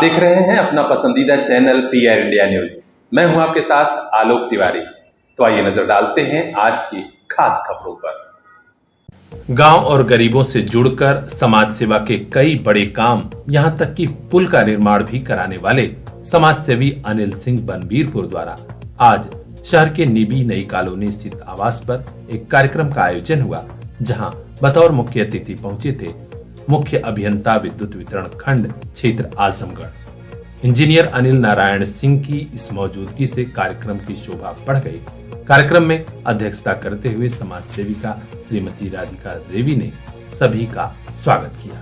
देख रहे हैं अपना पसंदीदा चैनल पीआर इंडिया न्यूज। मैं हूं आपके साथ आलोक तिवारी। तो आइए नजर डालते हैं आज की खास खबरों पर। गांव और गरीबों से जुड़कर समाज सेवा के कई बड़े काम, यहां तक कि पुल का निर्माण भी कराने वाले समाज सेवी अनिल सिंह बनबीरपुर द्वारा आज शहर के निबी नई कॉलोनी स्थित आवास पर एक कार्यक्रम का आयोजन हुआ, जहां बतौर मुख्य अतिथि पहुंचे थे मुख्य अभियंता विद्युत वितरण खंड क्षेत्र आजमगढ़ इंजीनियर अनिल नारायण सिंह की इस मौजूदगी से कार्यक्रम की शोभा बढ़ गई। कार्यक्रम में अध्यक्षता करते हुए समाज सेविका श्रीमती राधिका देवी ने सभी का स्वागत किया।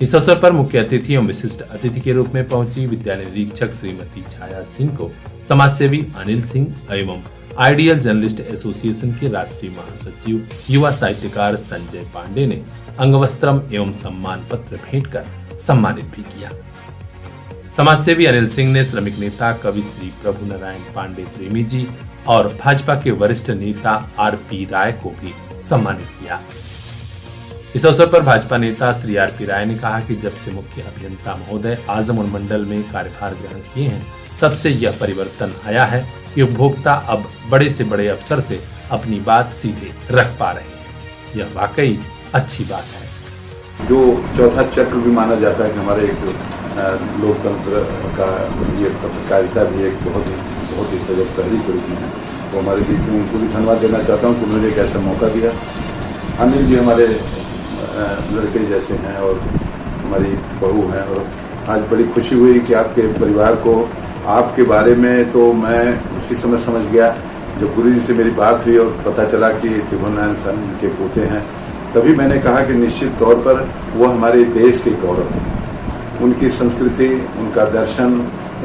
इस अवसर पर मुख्य अतिथि एवं विशिष्ट अतिथि के रूप में पहुंची विद्यालय निरीक्षक श्रीमती छाया सिंह को समाज सेवी अनिल सिंह एवं आइडियल जर्नलिस्ट एसोसिएशन के राष्ट्रीय महासचिव युवा साहित्यकार संजय पांडे ने अंगवस्त्रम एवं सम्मान पत्र भेंट कर सम्मानित भी किया। समाज सेवी अनिल सिंह ने श्रमिक नेता कवि श्री प्रभु नारायण पांडे प्रेमी जी और भाजपा के वरिष्ठ नेता आरपी राय को भी सम्मानित किया। इस अवसर पर भाजपा नेता श्री आरपी राय ने कहा कि जब से मुख्य अभियंता महोदय आजमगढ़ मंडल में कार्यभार ग्रहण किए हैं, तब से यह परिवर्तन आया है कि उपभोक्ता अब बड़े से बड़े अफसर से अपनी बात सीधे रख पा रहे हैं। यह वाकई अच्छी बात है। जो चौथा चक्र भी माना जाता है कि हमारे एक लोकतंत्र का ये पत्रकारिता भी एक बहुत ही सजग पहली के रूप में है, तो हमारे बीच में उनको भी धन्यवाद देना चाहता हूँ कि उन्होंने एक ऐसा मौका दिया। अनिल जी हमारे लड़के जैसे हैं और हमारी बहू हैं, और आज बड़ी खुशी हुई कि आपके परिवार को आपके बारे में तो मैं उसी समय समझ गया जब गुरु जी से मेरी बात हुई और पता चला कि प्रभु नारायण सिंह के पोते हैं, तभी मैंने कहा कि निश्चित तौर पर वो हमारे देश के गौरव थे। उनकी संस्कृति, उनका दर्शन,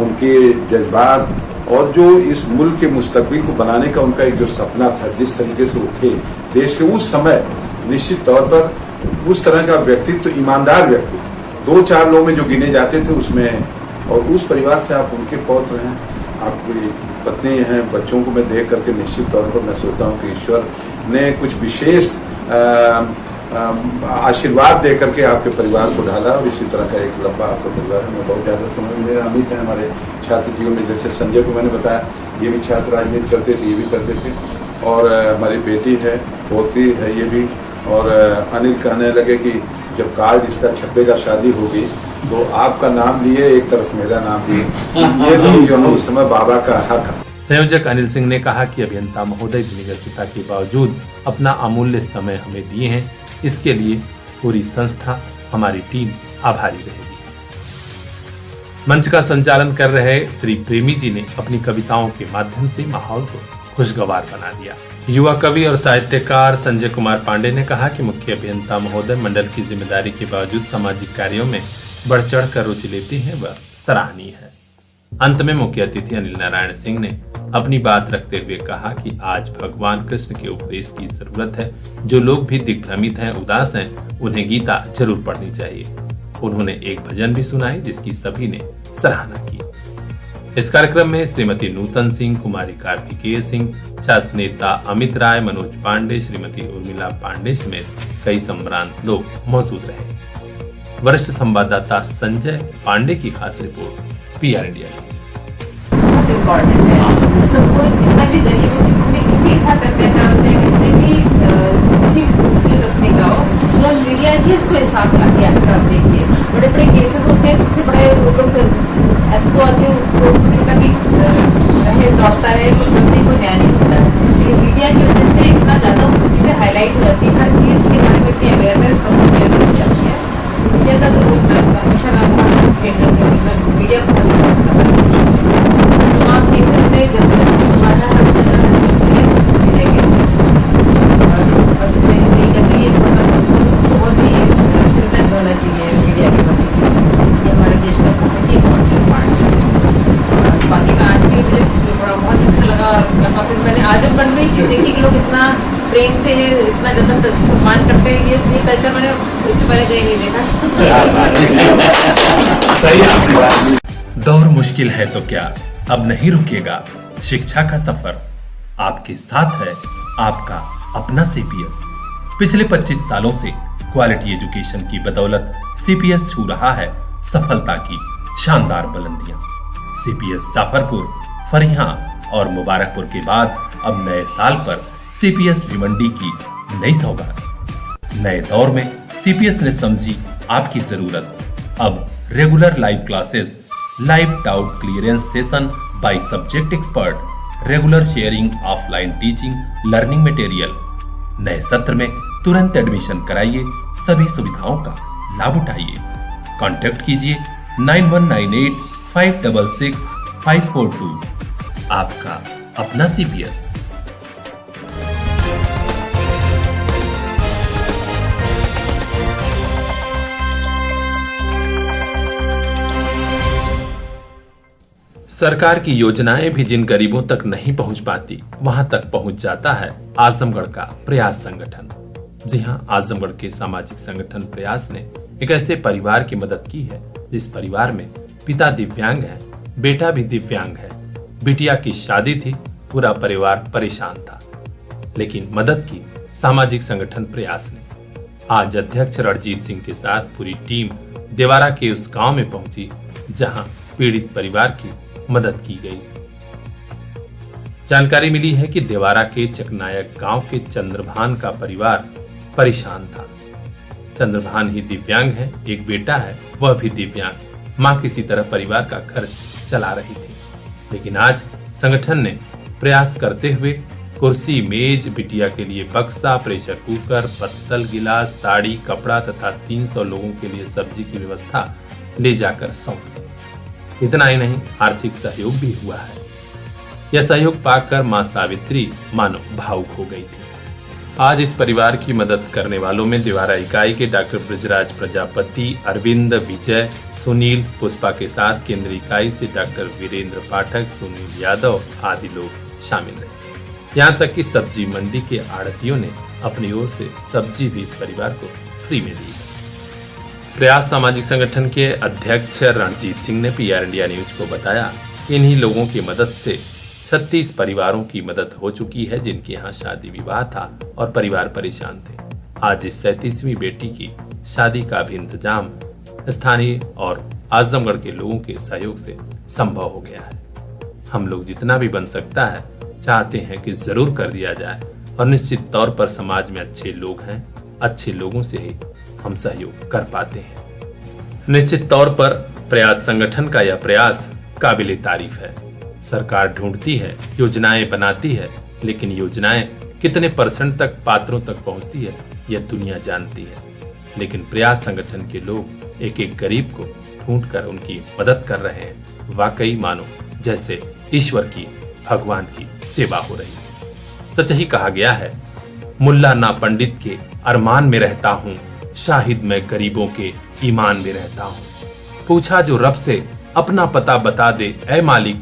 उनके जज्बात और जो इस मुल्क के मुस्तकबिल को बनाने का उनका एक जो सपना था, जिस तरीके से वो थे देश के उस समय, निश्चित तौर पर उस तरह का व्यक्तित्व, ईमानदार व्यक्ति 2-4 लोग में जो गिने जाते थे उसमें, और उस परिवार से आप उनके पौत्र हैं, आपकी पत्नी हैं, बच्चों को मैं देख करके निश्चित तौर पर मैं सोचता हूँ कि ईश्वर ने कुछ विशेष आशीर्वाद दे करके आपके परिवार को ढाला, और इसी तरह का एक लंबा आपका परिवार है। मैं बहुत ज़्यादा समय मेरा अमित है हमारे छात्र जीवन में, जैसे संजय को मैंने बताया ये भी छात्र राजनीति करते थे, ये भी करते थे, और हमारी बेटी है, पोती है ये भी। और अनिल कहने लगे कि जब कार्ड इसका छपेगा, शादी होगी, तो आपका नाम लिए, एक तरफ मेरा नाम लिए, ये लोग जो है उस समय बाबा का हक। संयोजक अनिल सिंह ने कहा कि अभियंता महोदय व्यस्तता के बावजूद अपना अमूल्य समय हमें दिए हैं, इसके लिए पूरी संस्था, हमारी टीम आभारी रहेगी। मंच का संचालन कर रहे श्री प्रेमी जी ने अपनी कविताओं के माध्यम से माहौल को खुशगवार बना दिया। युवा कवि और साहित्यकार संजय कुमार पांडे ने कहा कि मुख्य अभियंता महोदय मंडल की जिम्मेदारी के बावजूद सामाजिक कार्यों में बढ़ चढ़ कर रुचि लेते हैं, वह सराहनीय है। अंत में मुख्य अतिथि अनिल नारायण सिंह ने अपनी बात रखते हुए कहा कि आज भगवान कृष्ण के उपदेश की जरूरत है। जो लोग भी दिग्भ्रमित हैं, उदास हैं, उन्हें गीता जरूर पढ़नी चाहिए। उन्होंने एक भजन भी सुनाए जिसकी सभी ने सराहना की। इस कार्यक्रम में श्रीमती नूतन सिंह, कुमारी कार्तिकेय सिंह, छात्र नेता अमित राय, मनोज पांडे, श्रीमती उर्मिला पांडे समेत कई सम्रांत लोग मौजूद रहे। वरिष्ठ संवाददाता संजय पांडे की खास रिपोर्ट पीआर इंडिया। बहुत इम्पोर्टेंट है, मतलब कोई कितना भी गरीब हो, कितने किसी के साथ अत्याचार हो जाए, कितने भी किसी भी दूसरे तबके का हो, तुरंत मीडिया ही इसको इंसाफ लाती है। आजकल आप देखिए बड़े बड़े केसेस होते हैं, सबसे बड़े लोग ऐसे तो आते हैं, कोर्ट में कितना भी रहे दौड़ता है, तो गलती को न्याय नहीं मिलता है। लेकिन मीडिया की वजह से इतना ज़्यादा वो सब चीज़ें हाईलाइट हो जाती है, हर चीज़ के बारे में इतनी अवेयरनेस सबको क्लियर हो जाती है। मीडिया का तो हमेशा मैं बहुत फेट करती हूँ, मतलब मीडिया तमाम केसेस में जस्टिस को हमारा हर जगह हर चीज़ में मीडिया की वजह से, बस मैं यही कहती हूँ, ये मतलब बहुत ही कृतज्ञ होना चाहिए मीडिया के प्रति, ये हमारे देश का बहुत ही इम्पोर्टेंट पार्ट है। बाकी मैं आज की मुझे थोड़ा बहुत अच्छा लगा, और यहाँ पे मैंने आजमगढ़ में चीज़ देखी कि लोग इतना प्रेम से, इतना ज़्यादा सम्मान करते हैं। ये कल्चर मैंने इससे पहले कहीं नहीं देखा। दौर मुश्किल है तो क्या, अब नहीं रुकेगा शिक्षा का सफर। आपके साथ है आपका अपना सीपीएस। पिछले 25 सालों से क्वालिटी एजुकेशन की बदौलत सीपीएस छू रहा है सफलता की शानदार बुलंदियां। सीपीएस जाफरपुर, फरिया और मुबारकपुर के बाद अब नए साल पर सीपीएस भिवंडी की नई सौगात। नए दौर में सीपीएस ने समझी आपकी जरूरत। अब regular live classes, live doubt clearance session by subject expert, regular sharing offline teaching learning material. नए सत्र में तुरंत एडमिशन कराइए, सभी सुविधाओं का लाभ उठाइए। कांटेक्ट कीजिए 9198 566 542। आपका अपना सीपीएस। सरकार की योजनाएं भी जिन गरीबों तक नहीं पहुंच पाती, वहां तक पहुंच जाता है आजमगढ़ का प्रयास संगठन। जी हां, आजमगढ़ के सामाजिक संगठन प्रयास ने एक ऐसे परिवार की मदद की है जिस परिवार में पिता दिव्यांग है, बेटा भी दिव्यांग है। बिटिया की शादी थी, पूरा परिवार परेशान था, लेकिन मदद की सामाजिक संगठन प्रयास ने। आज अध्यक्ष रणजीत सिंह के साथ पूरी टीम देवारा के उस गांव में पहुंची जहां पीड़ित परिवार की मदद की गई। जानकारी मिली है कि देवारा के चकनायक गांव के चंद्रभान का परिवार परेशान था। चंद्रभान ही दिव्यांग है, एक बेटा है, वह भी दिव्यांग। मां किसी तरह परिवार का खर्च चला रही थी, लेकिन आज संगठन ने प्रयास करते हुए कुर्सी, मेज, बिटिया के लिए बक्सा, प्रेशर कुकर, पत्तल, गिलास, साड़ी, कपड़ा तथा 300 लोगों के लिए सब्जी की व्यवस्था ले जाकर सौंप दी। इतना ही नहीं, आर्थिक सहयोग भी हुआ है। यह सहयोग पाकर मां सावित्री मानो भावुक हो गई थी। आज इस परिवार की मदद करने वालों में देवारा इकाई के डॉक्टर ब्रजराज प्रजापति, अरविंद, विजय, सुनील, पुष्पा के साथ केंद्रीय इकाई से डॉक्टर वीरेंद्र पाठक, सुनील यादव आदि लोग शामिल रहे। यहाँ तक कि सब्जी मंडी के आड़तियों ने अपनी ओर से सब्जी भी इस परिवार को फ्री में दी। प्रयास सामाजिक संगठन के अध्यक्ष रणजीत सिंह ने पीआर इंडिया न्यूज को बताया कि इन्हीं लोगों की मदद से 36 परिवारों की मदद हो चुकी है जिनके यहाँ शादी विवाह था और परिवार परेशान थे। आज इस 37वीं बेटी की शादी का भी इंतजाम स्थानीय और आजमगढ़ के लोगों के सहयोग से संभव हो गया है। हम लोग जितना भी बन सकता है चाहते हैं कि जरूर कर दिया जाए और निश्चित तौर पर समाज में अच्छे लोग हैं, अच्छे लोगों से ही हम सहयोग कर पाते हैं। निश्चित तौर पर प्रयास संगठन का यह प्रयास काबिले तारीफ है। सरकार ढूंढती है, योजनाएं बनाती है, लेकिन योजनाएं कितने % तक पात्रों तक पहुंचती है यह दुनिया जानती है। लेकिन प्रयास संगठन के लोग एक एक गरीब को ढूंढकर उनकी मदद कर रहे हैं। वाकई मानो जैसे ईश्वर की, भगवान की सेवा हो रही है। सच ही कहा गया है, मुल्ला ना पंडित के अरमान में रहता हूँ, शाहिद मैं गरीबों के ईमान में रहता हूँ। पूछा जो रब से अपना पता बता दे ऐ मालिक,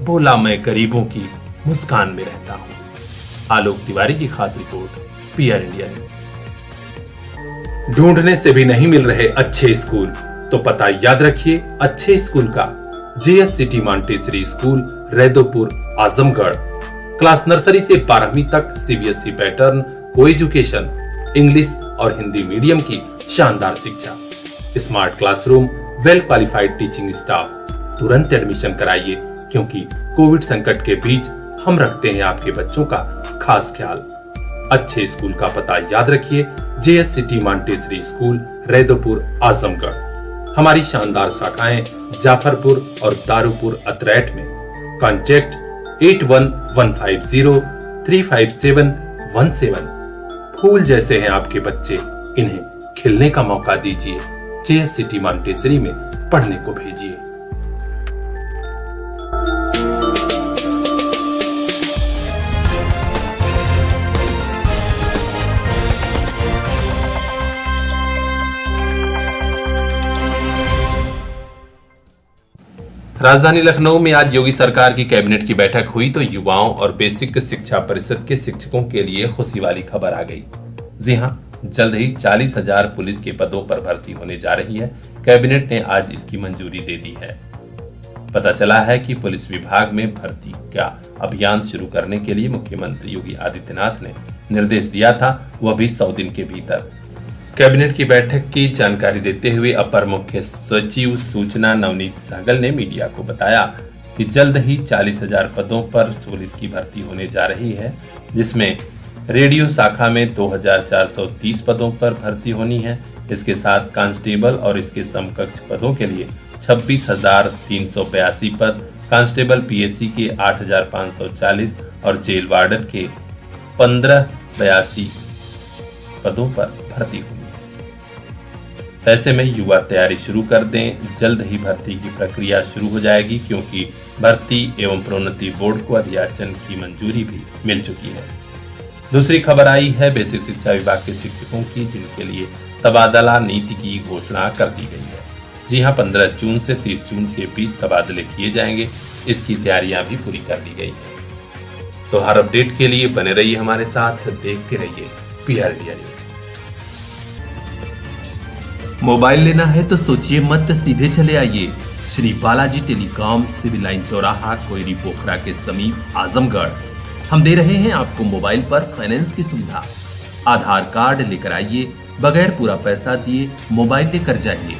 बोला मैं गरीबों की मुस्कान में रहता हूँ। आलोक तिवारी की खास रिपोर्ट, पीआर इंडिया न्यूज। ढूंढने से भी नहीं मिल रहे अच्छे स्कूल तो पता याद रखिए अच्छे स्कूल का। JS city Montessori school, Raidopur, Azamgarh. Class nursery से 12वीं तक सीबीएसई पैटर्न, को एजुकेशन, इंग्लिश और हिंदी मीडियम की शानदार शिक्षा, smart classroom, well qualified teaching staff. तुरंत एडमिशन कराइए क्योंकि कोविड संकट के बीच हम रखते हैं आपके बच्चों का खास ख्याल। अच्छे स्कूल का पता याद रखिए, JS city Montessori school, Raidopur, Azamgarh. हमारी शानदार शाखाएं जाफरपुर और दारूपुर अतरैट में। कॉन्टैक्ट 8115035717। फूल जैसे हैं आपके बच्चे, इन्हें खिलने का मौका दीजिए। जेएस सिटी मॉन्टेसरी में पढ़ने को भेजिए। राजधानी लखनऊ में आज योगी सरकार की कैबिनेट की बैठक हुई तो युवाओं और बेसिक शिक्षा परिषद के शिक्षकों के लिए खुशी वाली खबर आ गई। जी हां, जल्द ही 40,000 पुलिस के पदों पर भर्ती होने जा रही है। कैबिनेट ने आज इसकी मंजूरी दे दी है। पता चला है कि पुलिस विभाग में भर्ती का अभियान शुरू करने के लिए मुख्यमंत्री योगी आदित्यनाथ ने निर्देश दिया था, वह भी 100 दिन के भीतर। कैबिनेट की बैठक की जानकारी देते हुए अपर मुख्य सचिव सूचना नवनीत सहगल ने मीडिया को बताया कि जल्द ही 40,000 पदों पर पुलिस की भर्ती होने जा रही है, जिसमें रेडियो शाखा में 2,430 पदों पर भर्ती होनी है। इसके साथ कांस्टेबल और इसके समकक्ष पदों के लिए 26,382 पद, कांस्टेबल पीएससी के 8,540 और जेल वार्डन के 1582 पदों पर भर्ती होगी। ऐसे में युवा तैयारी शुरू कर दें, जल्द ही भर्ती की प्रक्रिया शुरू हो जाएगी, क्योंकि भर्ती एवं प्रोन्नति बोर्ड को अध्याचन की मंजूरी भी मिल चुकी है। दूसरी खबर आई है बेसिक शिक्षा विभाग के शिक्षकों की, जिनके लिए तबादला नीति की घोषणा कर दी गई है। जी हां, 15 जून से 30 जून के बीच तबादले किए जाएंगे। इसकी तैयारियां भी पूरी कर ली गई है। तो हर अपडेट के लिए बने रहिए हमारे साथ, देखते रहिए PR इंडिया न्यूज। मोबाइल लेना है तो सोचिए मत, सीधे चले आइए Shri Balaji telecom, civil line चौराहा, कोयरी पोखरा के समीप, आजमगढ़। हम दे रहे हैं आपको मोबाइल पर फाइनेंस की सुविधा। आधार कार्ड लेकर आइए, बगैर पूरा पैसा दिए मोबाइल लेकर जाइए।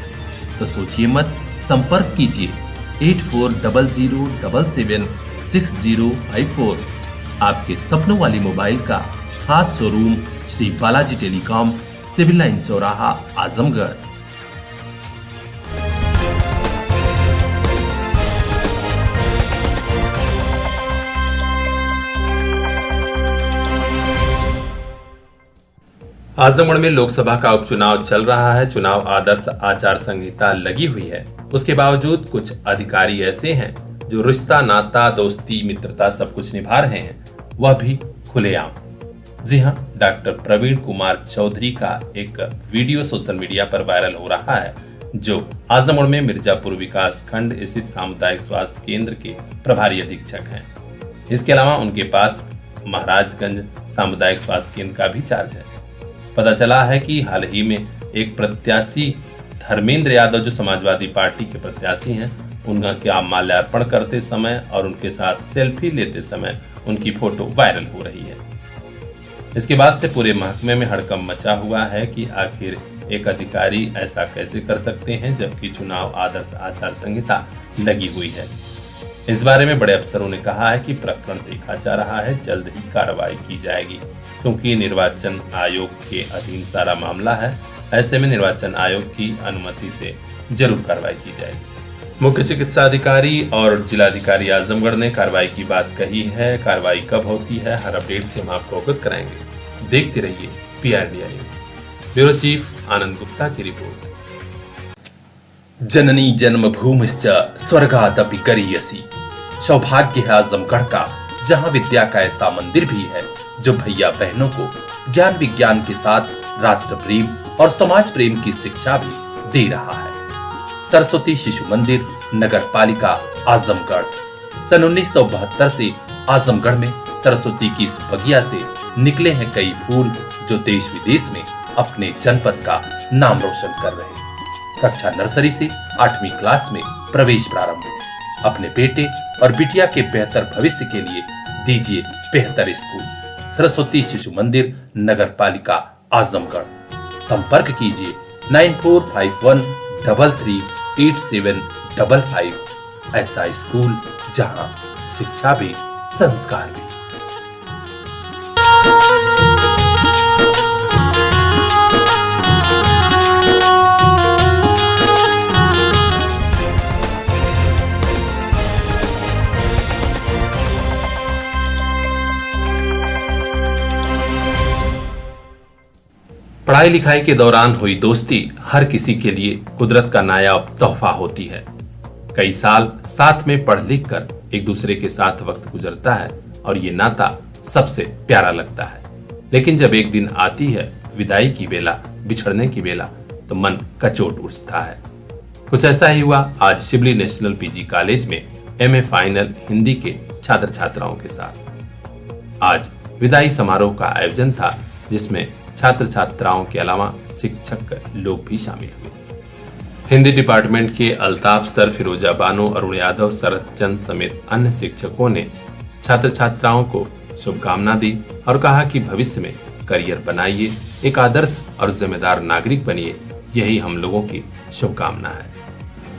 तो सोचिए मत, संपर्क कीजिए 8400776054। आपके सपनों वाली मोबाइल का खास showroom Shri Balaji telecom, civil line चौराहा, आजमगढ़। आजमगढ़ में लोकसभा का उपचुनाव चल रहा है। चुनाव आदर्श आचार संहिता लगी हुई है। उसके बावजूद कुछ अधिकारी ऐसे हैं जो रिश्ता, नाता, दोस्ती, मित्रता सब कुछ निभा रहे हैं, वह भी खुलेआम। जी हां, डॉक्टर प्रवीण कुमार चौधरी का एक वीडियो सोशल मीडिया पर वायरल हो रहा है, जो आजमगढ़ में मिर्जापुर विकास खंड स्थित सामुदायिक स्वास्थ्य केंद्र के प्रभारी अधीक्षक हैं। इसके अलावा उनके पास महाराजगंज सामुदायिक स्वास्थ्य केंद्र का भी चार्ज है। पता चला है कि हाल ही में एक प्रत्याशी धर्मेंद्र यादव, जो समाजवादी पार्टी के प्रत्याशी हैं, उनका क्या माल्यार्पण करते समय और उनके साथ सेल्फी लेते समय उनकी फोटो वायरल हो रही है। इसके बाद से पूरे महकमे में हड़कंप मचा हुआ है कि आखिर एक अधिकारी ऐसा कैसे कर सकते हैं, जबकि चुनाव आदर्श आचार संहिता लगी हुई है। इस बारे में बड़े अफसरों ने कहा है कि प्रकरण देखा जा रहा है, जल्द ही कार्रवाई की जाएगी, क्योंकि निर्वाचन आयोग के अधीन सारा मामला है। ऐसे में निर्वाचन आयोग की अनुमति से जरूर कार्रवाई की जाएगी। मुख्य चिकित्सा अधिकारी और जिलाधिकारी आजमगढ़ ने कार्रवाई की बात कही है। कार्रवाई कब होती है, हर अपडेट से हम आपको अवगत कराएंगे। देखते रहिए PR India news. Bureau chief Anand Gupta की रिपोर्ट। जननी जन्मभूमिश्च स्वर्गादपि गरीयसी। सौभाग्य है आजमगढ़ का, जहां विद्या का ऐसा मंदिर भी है जो भैया बहनों को ज्ञान विज्ञान के साथ राष्ट्र प्रेम और समाज प्रेम की शिक्षा भी दे रहा है। सरस्वती शिशु मंदिर, नगर पालिका, आजमगढ़। सन 1972 से आजमगढ़ में सरस्वती की इस बगिया से निकले हैं कई फूल, जो देश विदेश में अपने जनपद का नाम रोशन कर रहे हैं। कक्षा नर्सरी से 8वीं क्लास में प्रवेश प्रारंभ। अपने बेटे और बिटिया के बेहतर भविष्य के लिए दीजिए बेहतर स्कूल। सरस्वती शिशु मंदिर, नगर पालिका, आजमगढ़। संपर्क कीजिए 9451338755। ऐसा स्कूल जहां शिक्षा भी संस्कार भी। पढ़ाई लिखाई के दौरान हुई दोस्ती हर किसी के लिए कुदरत का नायाब तोहफा होती है। कई साल साथ में पढ़ लिख कर एक दूसरे के साथ वक्त गुजरता है और ये नाता सबसे प्यारा लगता है। लेकिन जब एक दिन आती है विदाई की बेला, बिछड़ने की बेला, तो मन कचोट उठता है। कुछ ऐसा ही हुआ आज शिवली नेशनल PG कॉलेज में MA फाइनल हिंदी के छात्र छात्राओं के साथ। आज विदाई समारोह का आयोजन था, जिसमें छात्र छात्राओं के अलावा शिक्षक लोग भी शामिल हुए। हिंदी डिपार्टमेंट के अल्ताफ सर, फिरोजा बानो, अरुण यादव, शरद चंद समेत अन्य शिक्षकों ने छात्र छात्राओं को शुभकामना दी और कहा कि भविष्य में करियर बनाइए, एक आदर्श और जिम्मेदार नागरिक बनिए, यही हम लोगों की शुभकामना है।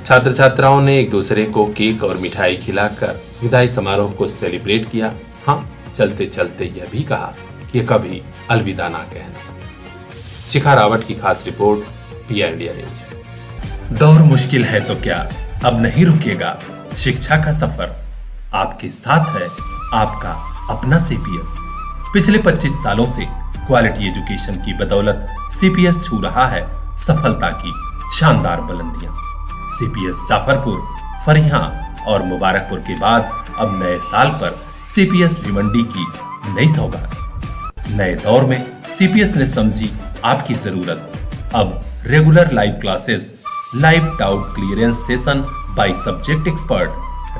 छात्र छात्राओं ने एक दूसरे को केक और मिठाई खिलाकर विदाई समारोह को सेलिब्रेट किया। हाँ, चलते चलते यह भी कहा कि कभी अलविदा ना कहना। शिखा रावत की खास रिपोर्ट, पीआर इंडिया न्यूज। दौर मुश्किल है तो क्या, अब नहीं रुकेगा शिक्षा का सफर। आपके साथ है आपका अपना सीपीएस। पिछले 25 सालों से क्वालिटी एजुकेशन की बदौलत सीपीएस छू रहा है सफलता की शानदार बुलंदियां। सीपीएस जाफरपुर, फरियां और मुबारकपुर के बाद अब नए साल पर सीपीएस भिवंडी की नई सौगात। नए दौर में सीपीएस ने समझी आपकी जरूरत। अब regular live classes, live doubt clearance session by subject expert,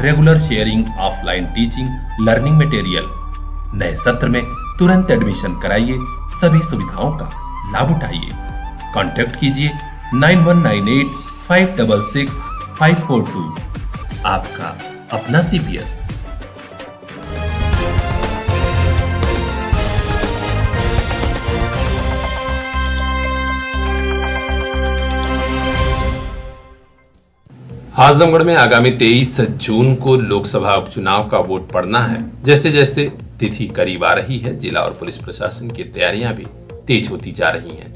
regular sharing offline teaching learning material. नए सत्र में तुरंत एडमिशन कराइए, सभी सुविधाओं का लाभ उठाइए। कांटेक्ट कीजिए 9198566542। आपका अपना सीपीएस। आजमगढ़ में आगामी 23 जून को लोकसभा उपचुनाव का वोट पड़ना है। जैसे जैसे तिथि करीब आ रही है, जिला और पुलिस प्रशासन की तैयारियां भी तेज होती जा रही हैं।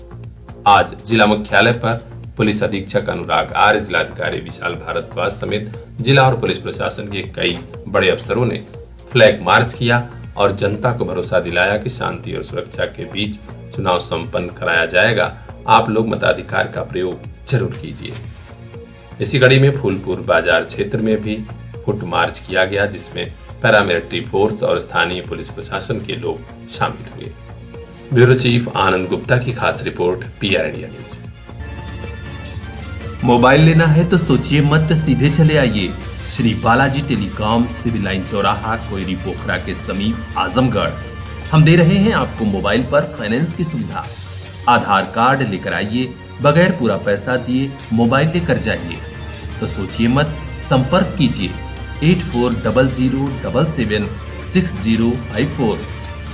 आज जिला मुख्यालय पर पुलिस अधीक्षक अनुराग आर्य, जिलाधिकारी विशाल भारद्वाज समेत जिला और पुलिस प्रशासन के कई बड़े अफसरों ने फ्लैग मार्च किया और जनता को भरोसा दिलाया कि शांति और सुरक्षा के बीच चुनाव संपन्न कराया जाएगा। आप लोग मताधिकार का प्रयोग जरूर कीजिए। इसी कड़ी में फूलपुर बाजार क्षेत्र में भी फुट मार्च किया गया, जिसमें पैरामिलिट्री फोर्स और स्थानीय पुलिस प्रशासन के लोग शामिल हुए। ब्यूरो चीफ आनंद गुप्ता की खास report, PR India news. Mobile लेना है तो सोचिए मत, सीधे चले आइए Shri Balaji telecom, civil line चौराहा, कोयरी पोखरा के समीप, आजमगढ़। हम दे रहे हैं आपको मोबाइल पर फाइनेंस की सुविधा। आधार कार्ड लेकर आइए, बगैर पूरा पैसा दिए मोबाइल लेकर जाइए। तो सोचिए मत, संपर्क कीजिए 8400776054।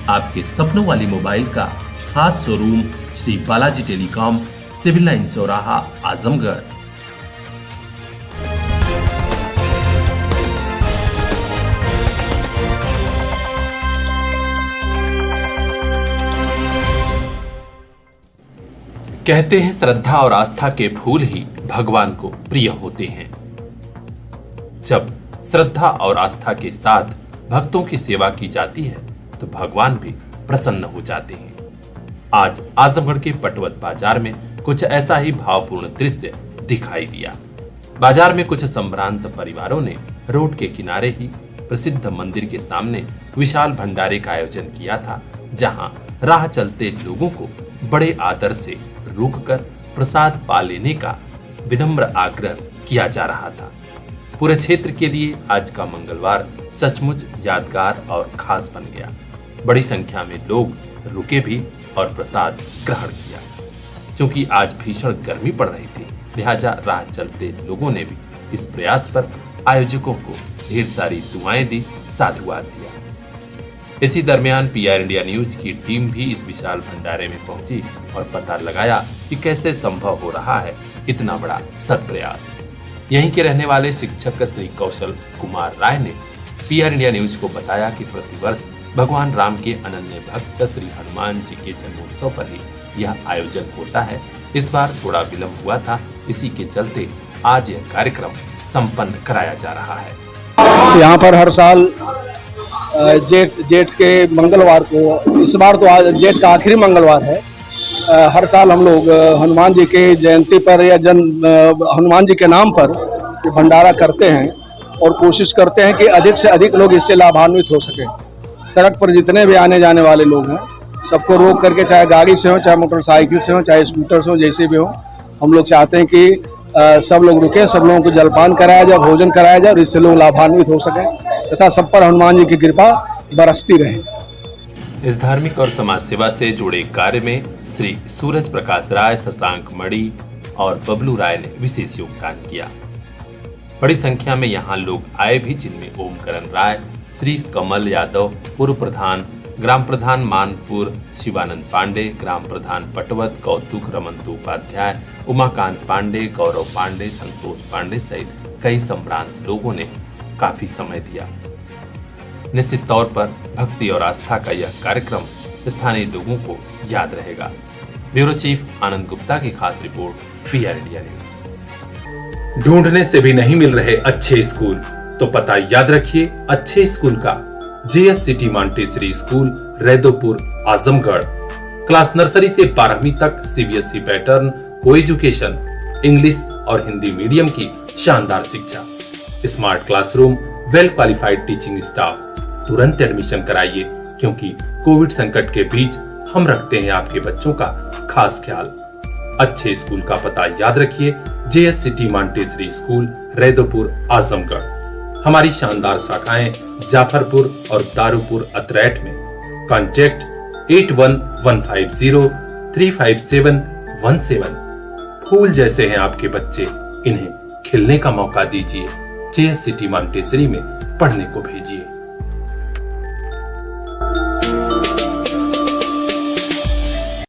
आपके सपनों वाली मोबाइल का खास showroom Shri Balaji telecom, civil line चौराहा, आजमगढ़। कहते हैं श्रद्धा और आस्था के फूल ही भगवान को प्रिय होते हैं। जब श्रद्धा और आस्था के साथ भक्तों की सेवा की जाती है तो भगवान भी प्रसन्न हो जाते हैं। आज आजमगढ़ के पटवत बाजार में कुछ ऐसा ही भावपूर्ण दृश्य दिखाई दिया। बाजार में कुछ संभ्रांत परिवारों ने रोड के किनारे ही प्रसिद्ध मंदिर के सामने विशाल भंडारे का आयोजन किया था, जहां राह चलते लोगों को बड़े आदर से रुककर प्रसाद पा लेने का विनम्र आग्रह किया जा रहा था। पूरे क्षेत्र के लिए आज का मंगलवार सचमुच यादगार और खास बन गया। बड़ी संख्या में लोग रुके भी और प्रसाद ग्रहण किया। क्योंकि आज भीषण गर्मी पड़ रही थी, लिहाजा राह चलते लोगों ने भी इस प्रयास पर आयोजकों को ढेर सारी दुआएं दी, साधुवाद दिया। इसी दरमियान पीआर इंडिया न्यूज की टीम भी इस विशाल भंडारे में पहुंची और पता लगाया कि कैसे संभव हो रहा है इतना बड़ा सत्प्रयास। यहीं के रहने वाले शिक्षक श्री कौशल कुमार राय ने पीआर इंडिया न्यूज को बताया कि प्रतिवर्ष भगवान राम के अनन्य भक्त श्री हनुमान जी के जन्मोत्सव पर ही यह आयोजन होता है। इस बार थोड़ा विलम्ब हुआ था, इसी के चलते आज यह कार्यक्रम संपन्न कराया जा रहा है। यहाँ पर हर साल जेठ के मंगलवार को, इस बार तो आज जेठ का आखिरी मंगलवार है, हर साल हम लोग हनुमान जी के जयंती पर या हनुमान जी के नाम पर भंडारा करते हैं और कोशिश करते हैं कि अधिक से अधिक लोग इससे लाभान्वित हो सके। सड़क पर जितने भी आने जाने वाले लोग हैं सबको रोक करके, चाहे गाड़ी से हो, चाहे मोटरसाइकिल से हो, चाहे स्कूटर से हो, जैसे भी हो, हम लोग चाहते हैं कि सब लोग रुके, सब लोगों को जलपान कराया जाए, भोजन कराया जाए और इससे लोग लाभान्वित हो सके तथा सब पर हनुमान जी की कृपा बरसती रहे। इस धार्मिक और समाज सेवा से जुड़े कार्य में श्री सूरज प्रकाश राय, शशांक मणि और बबलू राय ने विशेष योगदान किया। बड़ी संख्या में यहाँ लोग आए भी, जिनमें ओमकरण राय, श्री कमल यादव, पूर्व प्रधान ग्राम प्रधान मानपुर शिवानंद पांडे, ग्राम प्रधान पटवत कौतुक रमंतु उपाध्याय, उमाकांत पांडे, गौरव पांडे, संतोष पांडे सहित कई संभ्रांत लोगों ने काफी समय दिया। निश्चित तौर पर भक्ति और आस्था का यह कार्यक्रम स्थानीय लोगों को याद रहेगा। ब्यूरो चीफ आनंद गुप्ता की खास रिपोर्ट, PR इंडिया न्यूज। ढूंढने से भी नहीं मिल रहे अच्छे स्कूल तो पता याद रखिए अच्छे स्कूल का। JS city Montessori school, Raidopur, Azamgarh. Class nursery से 12वीं तक CBSE पैटर्न, को एजुकेशन, इंग्लिश और हिंदी मीडियम की शानदार शिक्षा, smart classroom, well qualified teaching staff. तुरंत एडमिशन कराइए क्योंकि कोविड संकट के बीच हम रखते हैं आपके बच्चों का खास ख्याल। अच्छे स्कूल का पता याद रखिए, JS city Montessori school, Raidopur, Azamgarh. हमारी शानदार शाखाएं जाफरपुर और दारूपुर अतरैट में। कॉन्टैक्ट 8115035717। फूल जैसे हैं आपके बच्चे, इन्हें खिलने का मौका दीजिए। JS सिटी मॉन्टेसरी में पढ़ने को भेजिए।